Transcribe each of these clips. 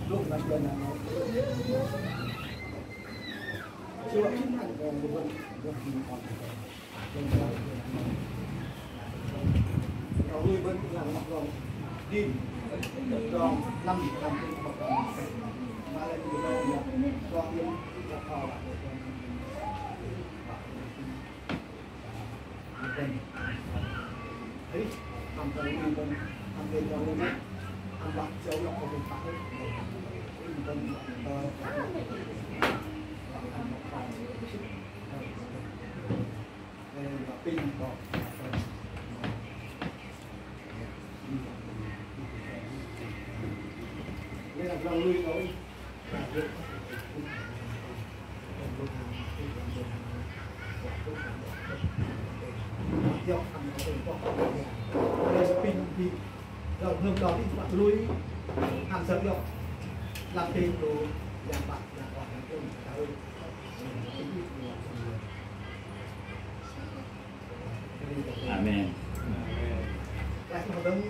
lúc bắt đầu là nó chưa chính thành còn một vấn đề còn có người vẫn làm mặt còn đi còn năm cái hoạt động mà lại từ đầu là cho những các kho lại đấy làm cho người dân làm tiền cho người dân làm bạc châu là không được bạc hết người dân và pin có nên là lòng nuôi thôi theo thằng nó đều có nên pin thì rồi hôm đó thì bạn nuôi hàng sớm được làm pin đồ giảm bạc giảm còn làm pin hơn Amen. Các nó đứng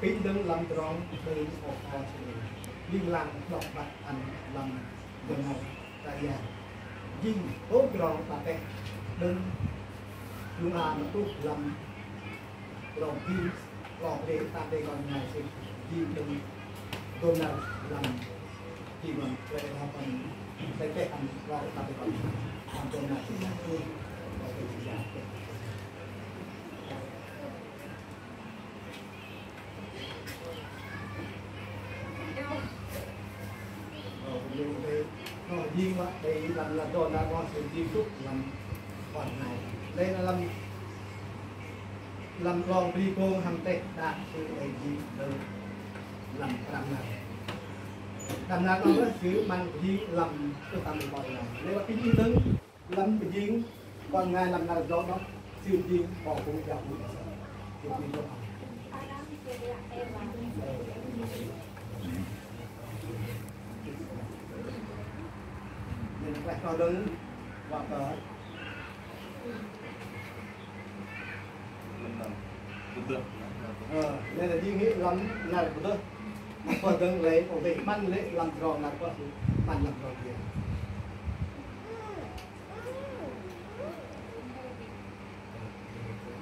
pin đứng làm tròn từ một kho nhưng làm đọc bạc anh làm gần này tại nhà nhưng tốt tròn bạc cái đứng lúc nào nó tốt làm lòng pin còn để ta đây còn ngày thì nhưng đừng hôm nào làm chỉ còn về họ còn cái ăn lo ta đây còn làm hôm nào thì là thôi có cái gì giảm riêng mà đây là cho ra con sự riêng chút làm còn này đây là làm con đi cô hàng tết đạt sự đầy gì đâu làm nào con rất cứ mang gì làm cái tầm gọi là nếu cái gì đứng làm cái gì còn ngày làm nào đó nó siêu gì bỏ cũng gặp thì mình đâu nên phải cho đứng và cỡ nên là đi nghĩ lắm là của tôi mà còn đứng lấy ổn định bắn lấy làm tròn là có bắn làm tròn kìa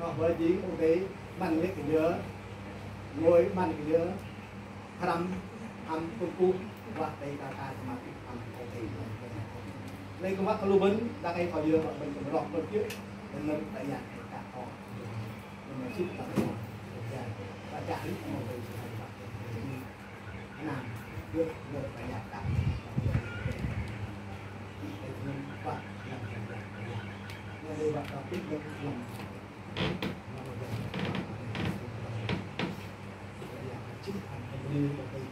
nó với gì ổn định bắn lấy cái nhớ ngồi bắn cái nhớ thầm âm cu và đây ta mà âm ổn định đây có bác lưu vấn đang ai khỏi dừa mà mình cũng lọt bên trước mình nâng tại nhà cả họ mình chip tập và trả lý một người làm được một phải đạt đạt và đây bạn tích được lòng chip thành như một cái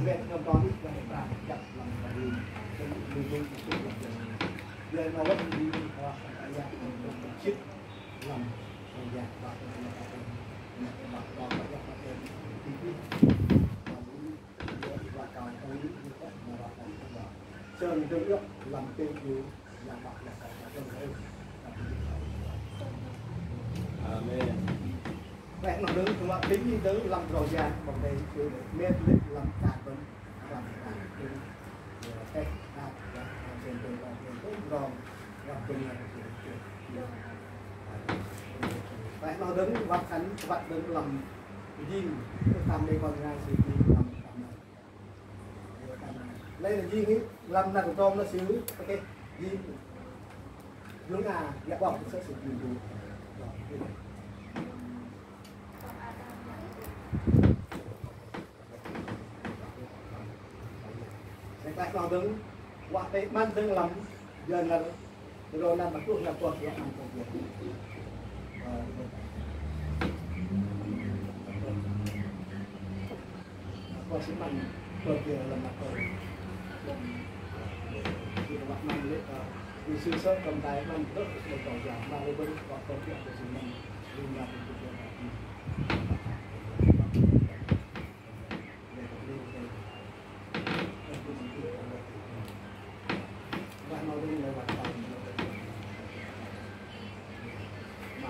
mẹ trong đó đi và các bạn chặt lòng và đi giờ nó vẫn đi qua cái dạng một chip lòng dạng và sơn tương ước làm tên như là bạn là cả trong đấy. Amen. Vậy nó đứng chúng ta tính như tới làm rồi già bằng đâyคือเม็ดเล็กlàm cả bên làm cả bên cái trên bên làm trên cũng rong làm bên này vậy nó đứng vắt khánh vắt đứng làm gì làm đây còn ngay thì làm đây là gì nghĩ làm là tôm nó xíu ok gì lúc nào dạ bỏng sẽ sử dụng đủ tại nó đứng quả tệ ban đứng lắm giờ là rồi là bắt buộc là tuột cái ăn công việc có sự mạnh tuột kia là mặt rồi thì các bạn mang lấy vì sự sớm cầm tay mang rất là tỏ giảm mà bên có công việc của chúng mình liên lạc với chúng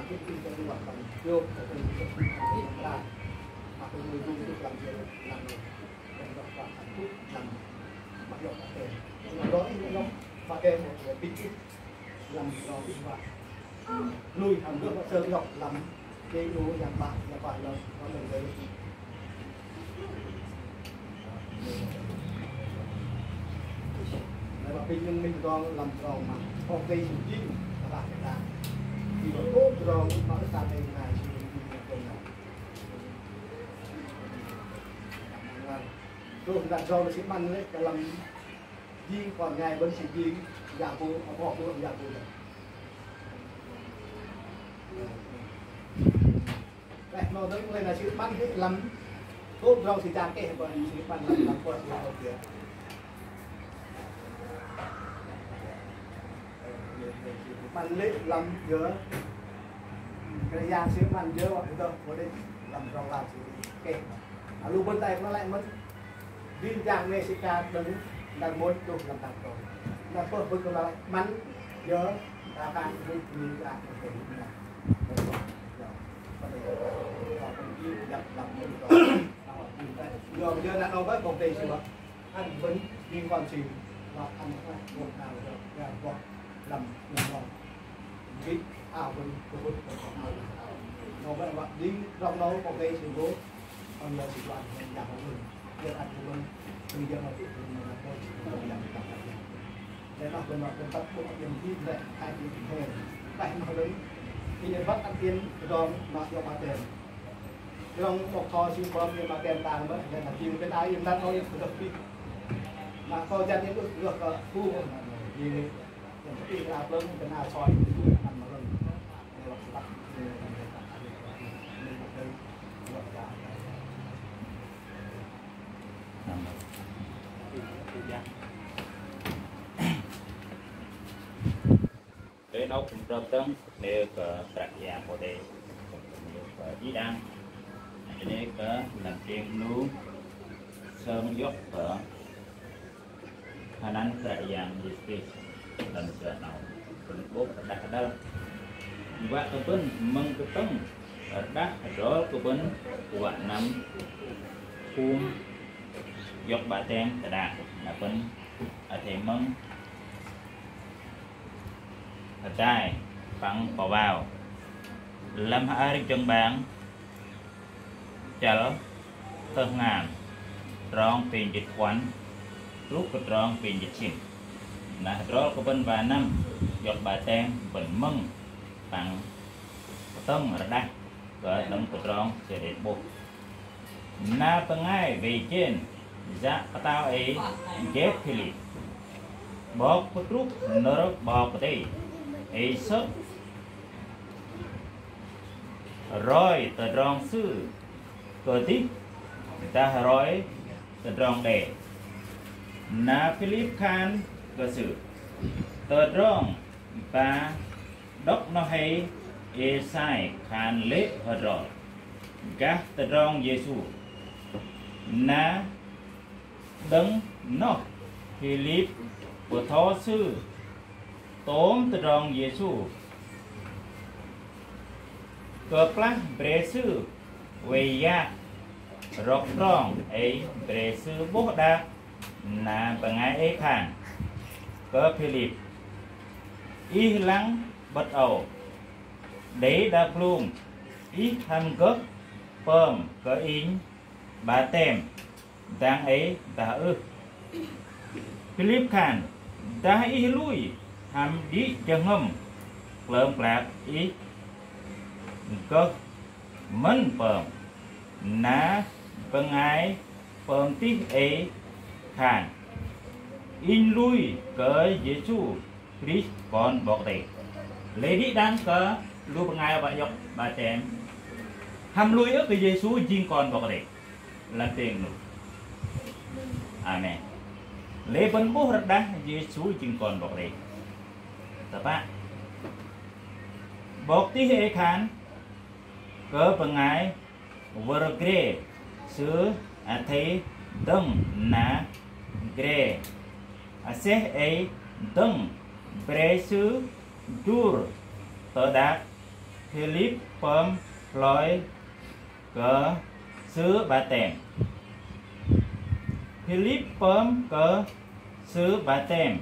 cái cái hoạt động vô của mình cái ra mà cái người dùng được làm gì làm và hạnh phúc làm mặc dù là tiền đó nó mà em một cái bí kíp làm cho cái bạn lui thằng nước nó sơn ngọc làm cái đồ nhà bạn là nó mình đấy và mình còn làm tròn mà không gây sự chi các bạn phải làm thì nó tốt rồi nó sẽ thành ngày thì mình còn làm rồi đặt rồi nó sẽ bắn đấy cả làm gì còn ngày vẫn chỉ gì giả vô họ luôn giả vô đấy nó rất lên là chữ bắn hết lắm tốt rồi thì ra cái bởi chữ bắn làm qua thì học được bạn lấy làm dứa cái da xíu bạn dứa hoặc đâu có đây làm rau làm gì kệ lúc bên tay nó lại mất viên dạng Mexica đứng đang muốn chụp làm tặng rồi là tôi với cái lại bắn dứa ta bạn với như là cái gì này nhập làm rồi giờ là nó với công ty chưa anh vẫn liên quan gì và anh một nào rồi làm cái ảo bên của nó vậy bạn đi trong nó có cái sự cố còn giờ chỉ đoàn mình giảm mình giờ anh của mình bây giờ nó mình là thôi chỉ cần làm tập để nó bên tập của mình đi về hai tiếng thôi vậy mà đấy khi nhận bắt ăn tiền rồi mà cho mà tiền trong một kho siêu phẩm nhưng mà kèm tàng mới là chịu cái đáy yên đất thôi được đi mà kho dân những được thu gì thì là lớn cái nào soi ăn mà lớn bắt cái nó cũng rất tấn nếu có trạc dạng của đây có dĩ đăng để có làm tiền luôn sơn dốc ở khả năng trạc dạng gì thì lần sợ nào cũng bố đặt ở đâu và tôi vẫn mong cái tấn ở đá đó của bên của bạn nắm phun dọc bà ten cả đà là bên ở thể mong ở trai phẳng bỏ vào làm hai chân bán chở thơ ngàn rong tiền dịch quán lúc cái rong tiền dịch xin là đó của bên bà năm giọt bà ten vẫn mừng bằng tâm ở đây rồi đóng cái rong sẽ đến bộ na bằng ngay về trên giá tao ấy ghép Philip bọc cái trúc nở bọc cái đây ấy sấp rồi tờ rong sư cơ tiếp ta rồi tờ rong đề na Philip Khan cơ sự tờ rong và đốc nó hay e sai Khan lết hợp rồi các tờ rong Giêsu na đấng nó Philip của thó sư tóm tờ rong Giêsu cơ plắc bề sư về ya rọc rong ấy bề sư bố đa là bằng ai ấy khang cơ Philip y lắng bất ẩu đấy đã luôn ít tham gấp pơm cơ ính bà tem đang ấy đã Philip Khan đã ý lui hàm đi chân ngâm lợm lạc ý cơ mân pơm ná bằng ai pơm tí ấy Khan in lui cỡ Giêsu Christ còn bọc tệ lấy đi đang cỡ lưu bằng ai bà dọc bà chém hàm lui ước cái Giêsu riêng còn bọc tệ là tiền luôn amen lấy bánh bố rất đá Giêsu riêng còn bọc tệ tập bạn bọc tí hệ Khan cỡ bằng ai vừa ghê sứ thấy đông ná ghê sẽ ấy đông bề sứ dur tờ đạc Philip pom loi cỡ xứ Ba Tèm. Philip pom cỡ xứ Ba Tèm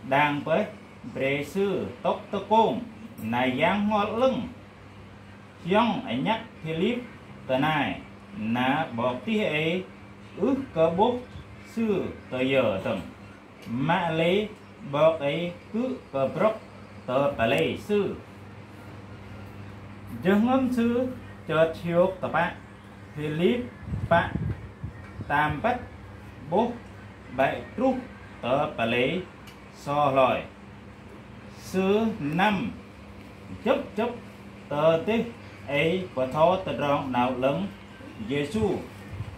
đang với bề sư tốc tơ công này giang ngọt lưng dòng ảnh nhắc Philip tờ này là bọc tí ấy ước cơ bốc sư tờ giờ tầng mạ lấy bọc ấy cứ cơ brok tờ bà lấy sư dừng âm sư chợt chiếu tập bạc Philip bạc tam bắt bốc bại trúc tờ bà lấy so lòi sư năm chấp chấp tờ tích ấy và thó tờ rong nào lớn Giêsu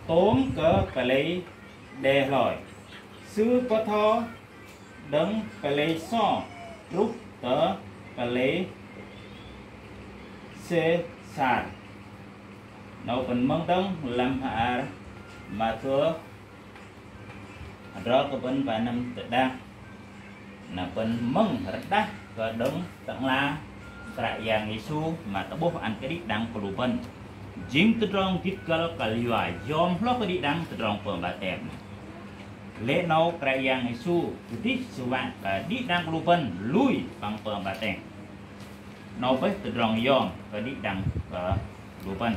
tốn cỡ bà lấy đề lòi sư có thó đấng bà lấy so lúc tờ bà lấy xê sàn nấu phần mong tông làm hạ mà thưa rõ có vấn vài năm tự đang là phần mong rất đắt và đấng tặng la tại yang Giêsu mà ta bố ăn cái đi đăng của lũ vân dính từ trong tiết cơ cả liều dòm lo cái đi đăng từ trong phần Ba Tèm lễ nấu tại yang Giêsu tiết sự bạn và đi đăng của lũ vân lui bằng phần Ba Tèm nấu với từ trong dòm và đi đăng của lũ vân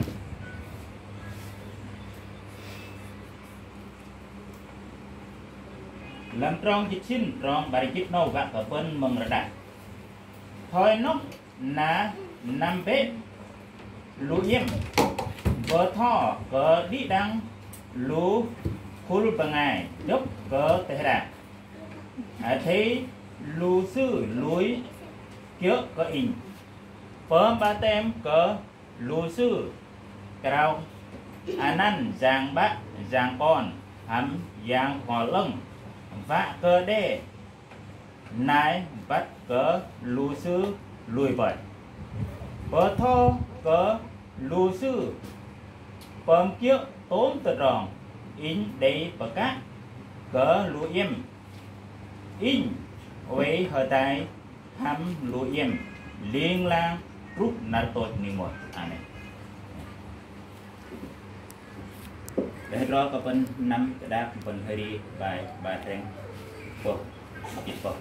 làm trong chích xin trong bài chích nâu và cả bên mừng ra đại thôi nó là năm bếp lũ yếm vợ thọ cờ đi đăng lũ khối bằng ngày đốc cờ thế ra thấy lũ sư lúi kiểu cờ in phớm Ba Tèm cờ lũ sư cao anh giang bác giang con hắm giang ngò lưng vạ cơ đê nái bắt cỡ lù sư lùi vậy bờ thô cỡ lù sư bơm kiệu tốn tự ròng in đầy bờ cát cỡ lù im in với hơi tay hăm lù im liên lang rút nát tốt như một anh này để rõ các bên năm cái đáp bên hơi đi bài bài trend bộ ít bộ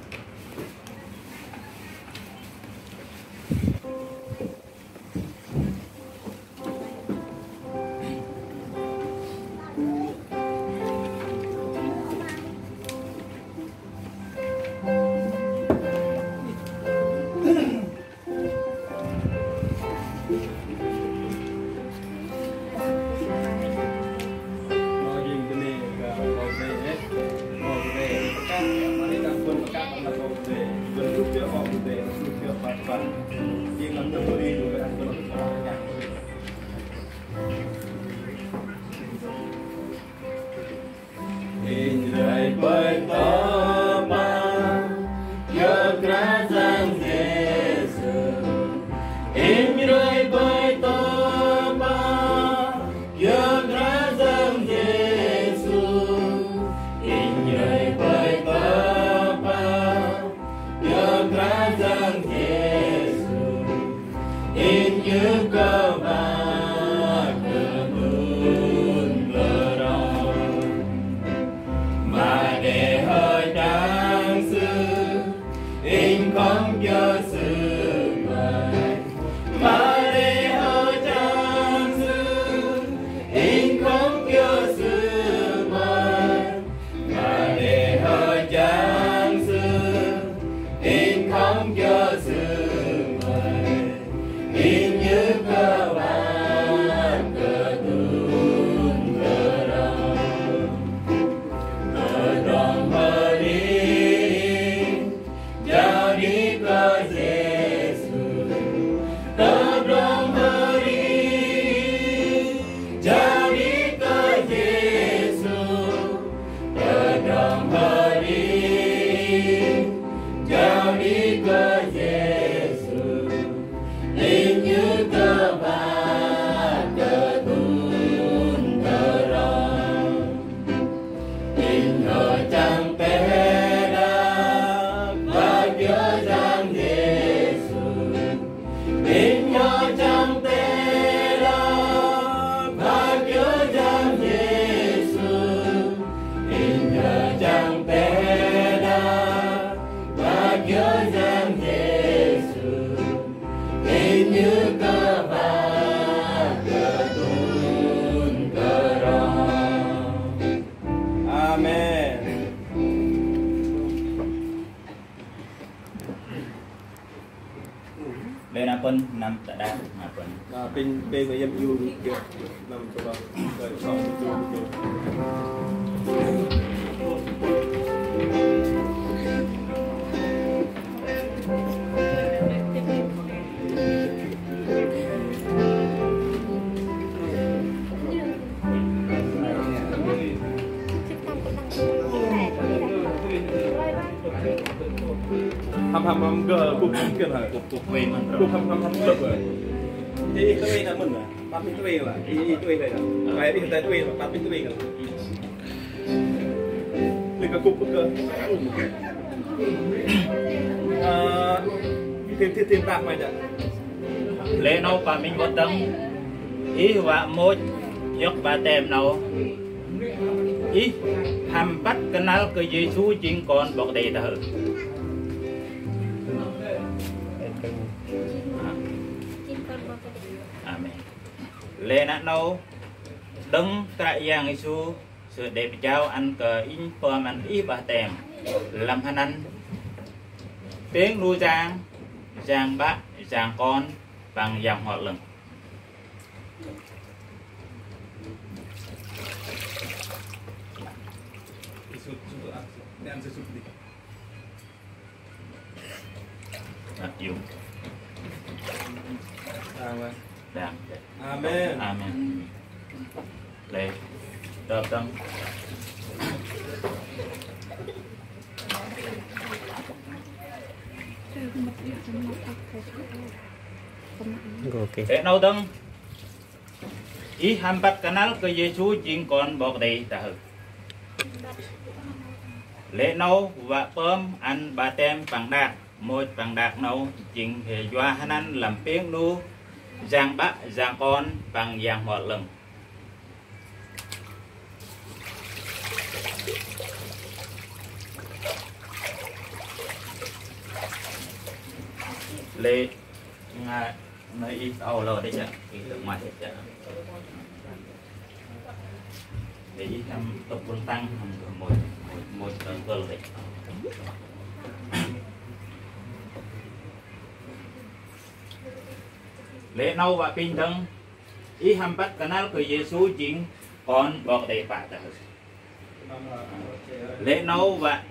Giao đi cơ Giêsu lên apun năm tạ đa apun pin pin mà em yêu được làm cho nó rồi xong rồi hầm cờ cục kia hả cục về mình cục hầm cục rồi thì tôi là mình à bắt pin tôi là ý tôi này là cái pin tôi là bắt pin tôi là thì cái cục cờ thiên tạc mày nhỉ lên nấu và mình có tâm ý và môi dọc và tem nấu ý hàm bắt cái nào cái gì chú chính còn bọc đầy thở amen lên nấu đứng tại giang Giêsu sự đẹp cháu ăn cờ in phơm ăn ý và tem làm hành ăn tiếng nuôi giang bác giang con bằng dòng họ lừng dùng đang amen amen lệ đợt tâm để nấu tâm ý ham bắt cái nào cái Giêsu chính còn bọc đầy ta hử lễ nấu và bơm ăn bà tem bằng đạc một bằng đạc nấu chính hệ doa hắn ăn làm tiếng nu giang bác giang con bằng giang họ lừng lệ ngài nơi ít âu lờ đấy chứ ý tưởng ngoài hết chứ để ý thăm tập quân tăng một cơ đấy lễ nâu và pin thân ý hàm bắt cái nào của Giêsu chính còn bọc đầy phạt lễ nâu và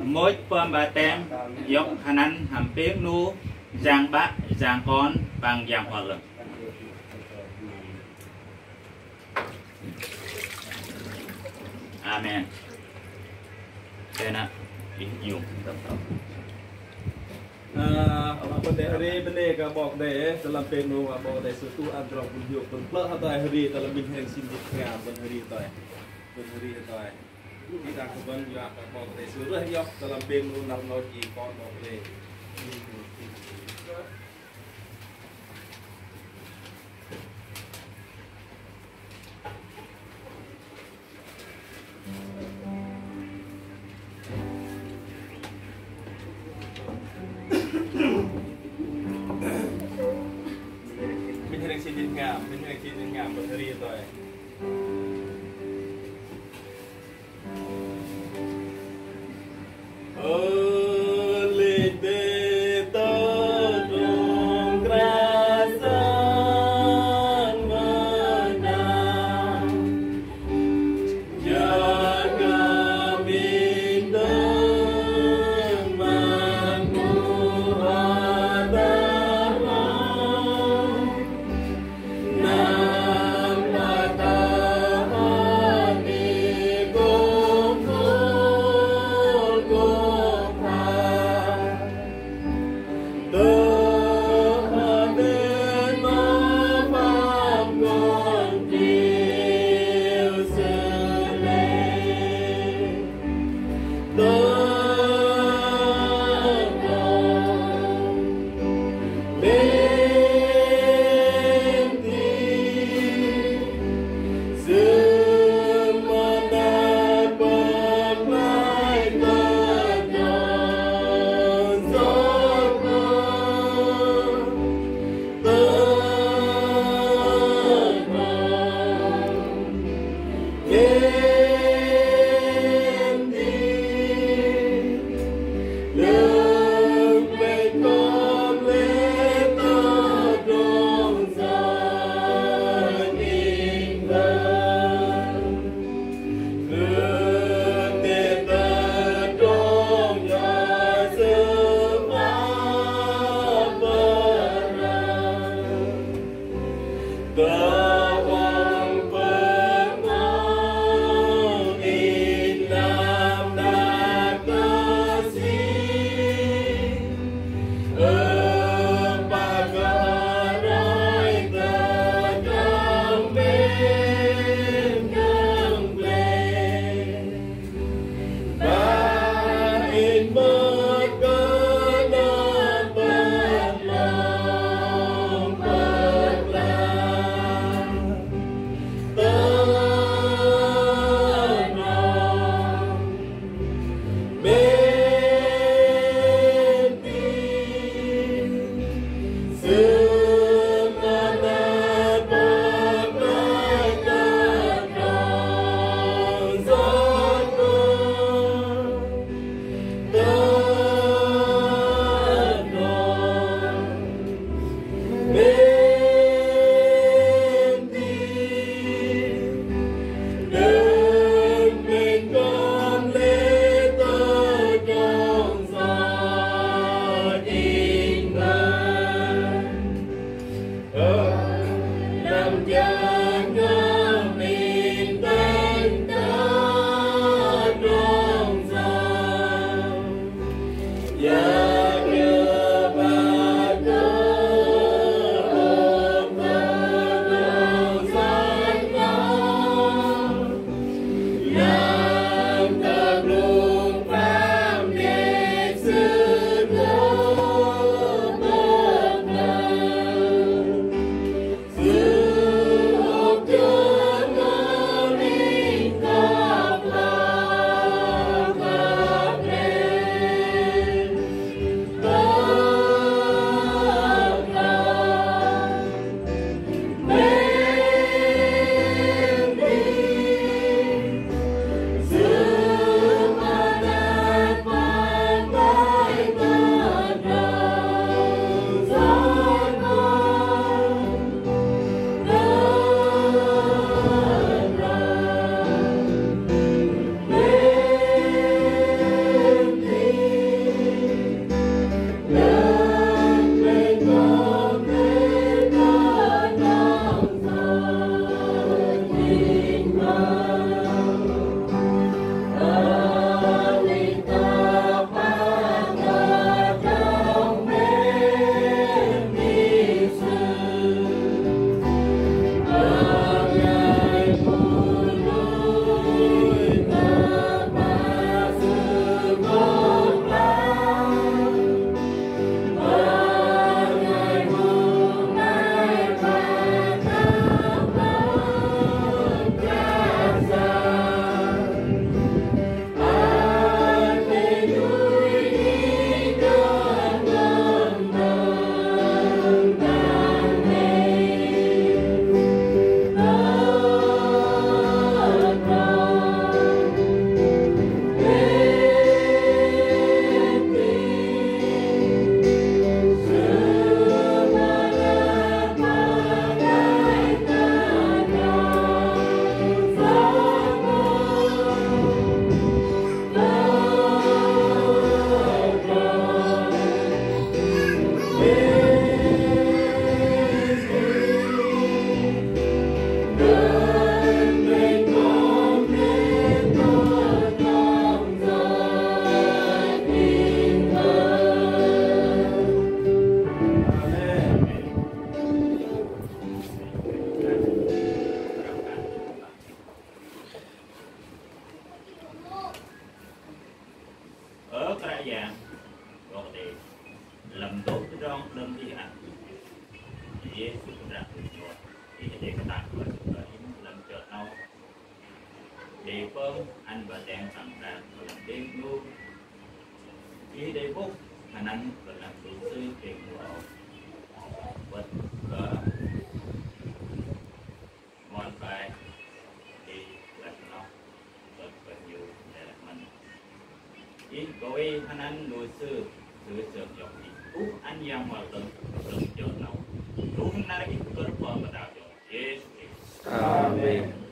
mỗi phần bà tem dọc hành ăn hàm tiếng nu giang bác giang con bằng giang họ lực amen thế nào dùng tập tập vấn đề cảบอกđể dalam penuบอกđể suatu antara kunjung penplak atau hari dalam bingkai sindik ngam hari toy toy kita keban jugaบอกđể suruh yok dalam penu nam noji konบอกđể bên này thì ngàm một thời rồi ở cái dạng rồi thì làm tốt cái rong đâm đi ăn thì ra rồi thì để cái tạng của làm chợ nâu để phân anh và đen thẳng ra làm đêm luôn khi để bút anh ăn và làm đủ sư tiền của vật mòn bài thì làm nó vật nhiều để mình in coi anh ăn đối xử từ trường dọc thì úp anh yang mà từng từng chỗ nào đúng là cái cơ sở mà đạo cho Jesus. Amen.